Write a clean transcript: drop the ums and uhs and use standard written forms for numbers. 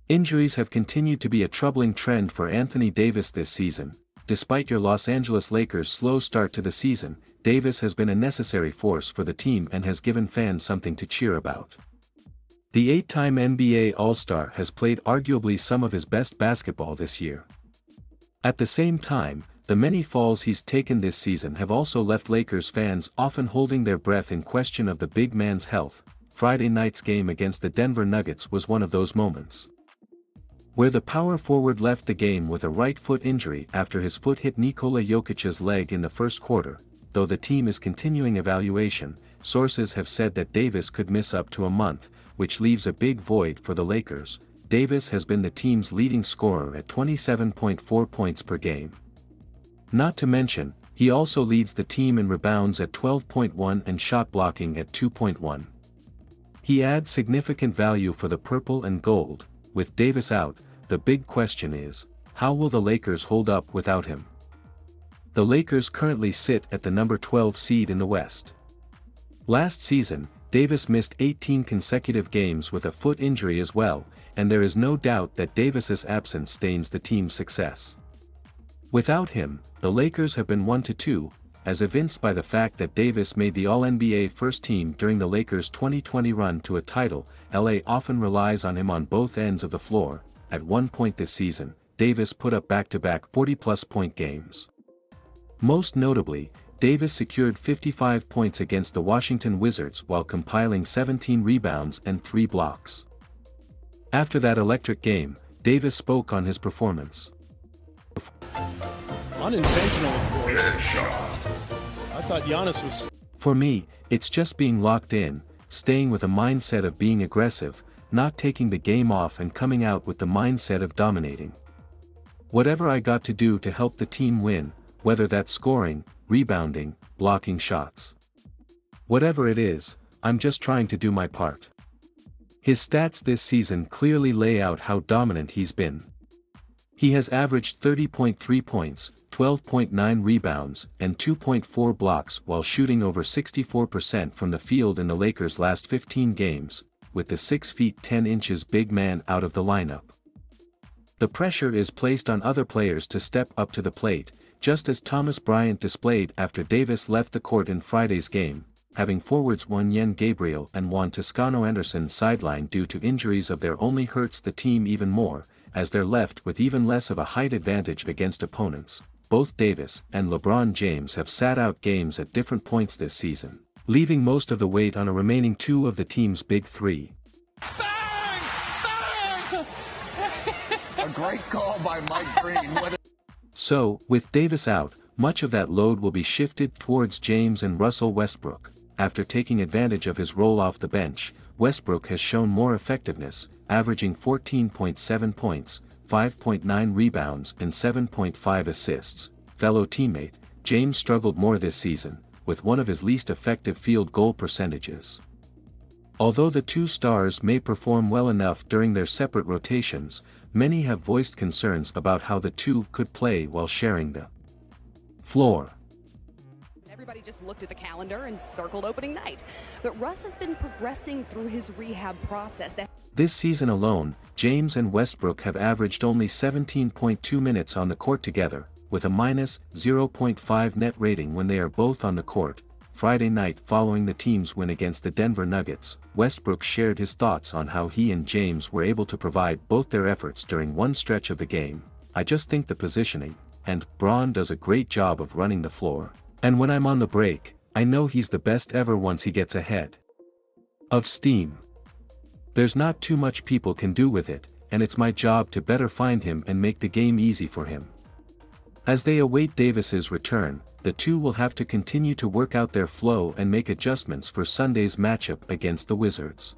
Injuries have continued to be a troubling trend for Anthony Davis this season. Despite your Los Angeles Lakers' slow start to the season, Davis has been a necessary force for the team and has given fans something to cheer about. The eight-time NBA All-Star has played arguably some of his best basketball this year. At the same time, the many falls he's taken this season have also left Lakers fans often holding their breath in question of the big man's health. Friday night's game against the Denver Nuggets was one of those moments, where the power forward left the game with a right foot injury after his foot hit Nikola Jokic's leg in the first quarter. Though the team is continuing evaluation, sources have said that Davis could miss up to a month, which leaves a big void for the Lakers. Davis has been the team's leading scorer at 27.4 points per game. Not to mention, he also leads the team in rebounds at 12.1 and shot blocking at 2.1. He adds significant value for the purple and gold. With Davis out, the big question is, how will the Lakers hold up without him? The Lakers currently sit at the number 12 seed in the West. Last season, Davis missed 18 consecutive games with a foot injury as well, and there is no doubt that Davis's absence stains the team's success. Without him, the Lakers have been 1-2, as evinced by the fact that Davis made the All-NBA first team during the Lakers' 2020 run to a title. LA often relies on him on both ends of the floor. At one point this season, Davis put up back-to-back 40-plus point games. Most notably, Davis secured 55 points against the Washington Wizards while compiling 17 rebounds and 3 blocks. After that electric game, Davis spoke on his performance. Unintentional, of course. I thought Giannis was... For me, it's just being locked in, staying with a mindset of being aggressive, not taking the game off and coming out with the mindset of dominating. Whatever I got to do to help the team win, whether that's scoring, rebounding, blocking shots. Whatever it is, I'm just trying to do my part. His stats this season clearly lay out how dominant he's been. He has averaged 30.3 points, 12.9 rebounds, and 2.4 blocks while shooting over 64% from the field in the Lakers' last 15 games, with the 6 feet 10 inches big man out of the lineup. The pressure is placed on other players to step up to the plate, just as Thomas Bryant displayed after Davis left the court in Friday's game, having forwards Juan Gabriel and Juan Toscano Anderson sidelined due to injuries of their only hurts the team even more, as they're left with even less of a height advantage against opponents. Both Davis and LeBron James have sat out games at different points this season, leaving most of the weight on a remaining 2 of the team's big 3. Bang! Bang! A great call by Mike Green. So, with Davis out, much of that load will be shifted towards James and Russell Westbrook. After taking advantage of his role off the bench, Westbrook has shown more effectiveness, averaging 14.7 points, 5.9 rebounds and 7.5 assists. Fellow teammate, James struggled more this season, with one of his least effective field goal percentages. Although the two stars may perform well enough during their separate rotations, many have voiced concerns about how the two could play while sharing the floor. Everybody just looked at the calendar and circled opening night. But Russ has been progressing through his rehab process. This season alone, James and Westbrook have averaged only 17.2 minutes on the court together, with a minus 0.5 net rating when they are both on the court. Friday night following the team's win against the Denver Nuggets, Westbrook shared his thoughts on how he and James were able to provide both their efforts during one stretch of the game. I just think the positioning, and Bron does a great job of running the floor. And when I'm on the break, I know he's the best ever once he gets ahead of steam. There's not too much people can do with it, and it's my job to better find him and make the game easy for him. As they await Davis's return, the two will have to continue to work out their flow and make adjustments for Sunday's matchup against the Wizards.